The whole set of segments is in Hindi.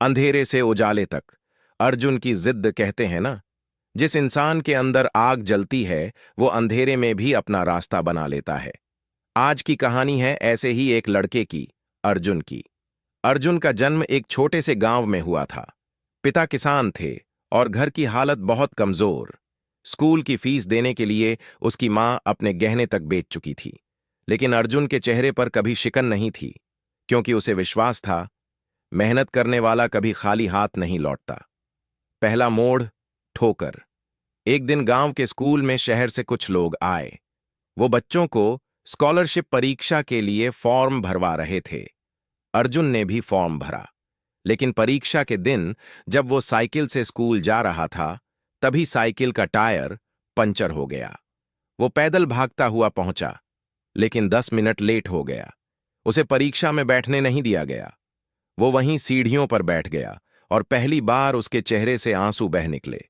अंधेरे से उजाले तक। अर्जुन की जिद कहते हैं ना, जिस इंसान के अंदर आग जलती है वो अंधेरे में भी अपना रास्ता बना लेता है। आज की कहानी है ऐसे ही एक लड़के की, अर्जुन की। अर्जुन का जन्म एक छोटे से गांव में हुआ था। पिता किसान थे और घर की हालत बहुत कमजोर। स्कूल की फीस देने के लिए उसकी मां अपने गहने तक बेच चुकी थी। लेकिन अर्जुन के चेहरे पर कभी शिकन नहीं थी, क्योंकि उसे विश्वास था, मेहनत करने वाला कभी खाली हाथ नहीं लौटता। पहला मोड़, ठोकर। एक दिन गांव के स्कूल में शहर से कुछ लोग आए। वो बच्चों को स्कॉलरशिप परीक्षा के लिए फॉर्म भरवा रहे थे। अर्जुन ने भी फॉर्म भरा। लेकिन परीक्षा के दिन जब वो साइकिल से स्कूल जा रहा था, तभी साइकिल का टायर पंचर हो गया। वो पैदल भागता हुआ पहुंचा, लेकिन 10 मिनट लेट हो गया। उसे परीक्षा में बैठने नहीं दिया गया। वो वहीं सीढ़ियों पर बैठ गया और पहली बार उसके चेहरे से आंसू बह निकले।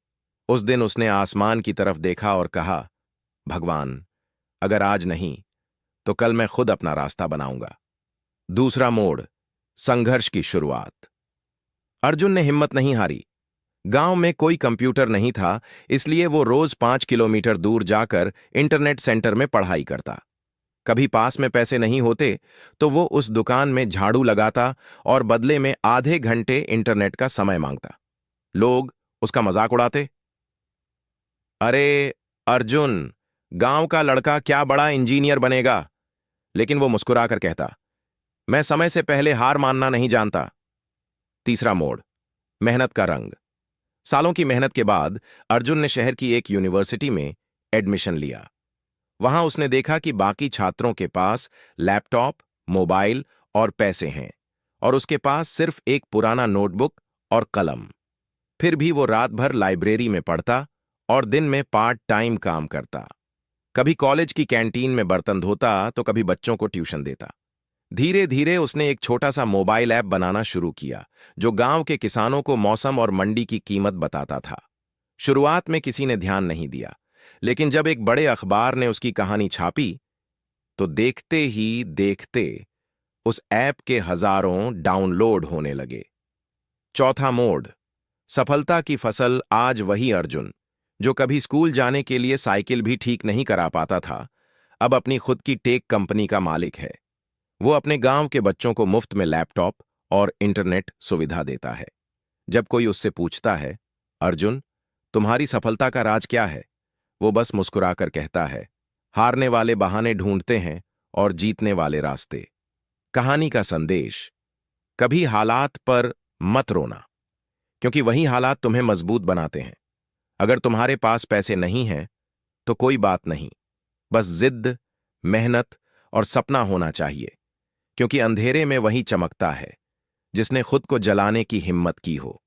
उस दिन उसने आसमान की तरफ देखा और कहा, भगवान, अगर आज नहीं तो कल मैं खुद अपना रास्ता बनाऊंगा। दूसरा मोड़, संघर्ष की शुरुआत। अर्जुन ने हिम्मत नहीं हारी। गांव में कोई कंप्यूटर नहीं था, इसलिए वो रोज 5 किलोमीटर दूर जाकर इंटरनेट सेंटर में पढ़ाई करता। कभी पास में पैसे नहीं होते तो वो उस दुकान में झाड़ू लगाता और बदले में आधे घंटे इंटरनेट का समय मांगता। लोग उसका मजाक उड़ाते, अरे अर्जुन, गांव का लड़का क्या बड़ा इंजीनियर बनेगा। लेकिन वो मुस्कुराकर कहता, मैं समय से पहले हार मानना नहीं जानता। तीसरा मोड़, मेहनत का रंग। सालों की मेहनत के बाद अर्जुन ने शहर की एक यूनिवर्सिटी में एडमिशन लिया। वहां उसने देखा कि बाकी छात्रों के पास लैपटॉप, मोबाइल और पैसे हैं, और उसके पास सिर्फ एक पुराना नोटबुक और कलम। फिर भी वो रात भर लाइब्रेरी में पढ़ता और दिन में पार्ट टाइम काम करता। कभी कॉलेज की कैंटीन में बर्तन धोता तो कभी बच्चों को ट्यूशन देता। धीरे धीरे उसने एक छोटा सा मोबाइल ऐप बनाना शुरू किया, जो गांव के किसानों को मौसम और मंडी की कीमत बताता था। शुरुआत में किसी ने ध्यान नहीं दिया, लेकिन जब एक बड़े अखबार ने उसकी कहानी छापी, तो देखते ही देखते उस ऐप के हजारों डाउनलोड होने लगे। चौथा मोड़, सफलता की फसल। आज वही अर्जुन, जो कभी स्कूल जाने के लिए साइकिल भी ठीक नहीं करा पाता था, अब अपनी खुद की टेक कंपनी का मालिक है। वो अपने गांव के बच्चों को मुफ्त में लैपटॉप और इंटरनेट सुविधा देता है। जब कोई उससे पूछता है, अर्जुन, तुम्हारी सफलता का राज क्या है, वो बस मुस्कुराकर कहता है, हारने वाले बहाने ढूंढते हैं और जीतने वाले रास्ते। कहानी का संदेश, कभी हालात पर मत रोना, क्योंकि वही हालात तुम्हें मजबूत बनाते हैं। अगर तुम्हारे पास पैसे नहीं हैं तो कोई बात नहीं, बस जिद, मेहनत और सपना होना चाहिए, क्योंकि अंधेरे में वही चमकता है जिसने खुद को जलाने की हिम्मत की हो।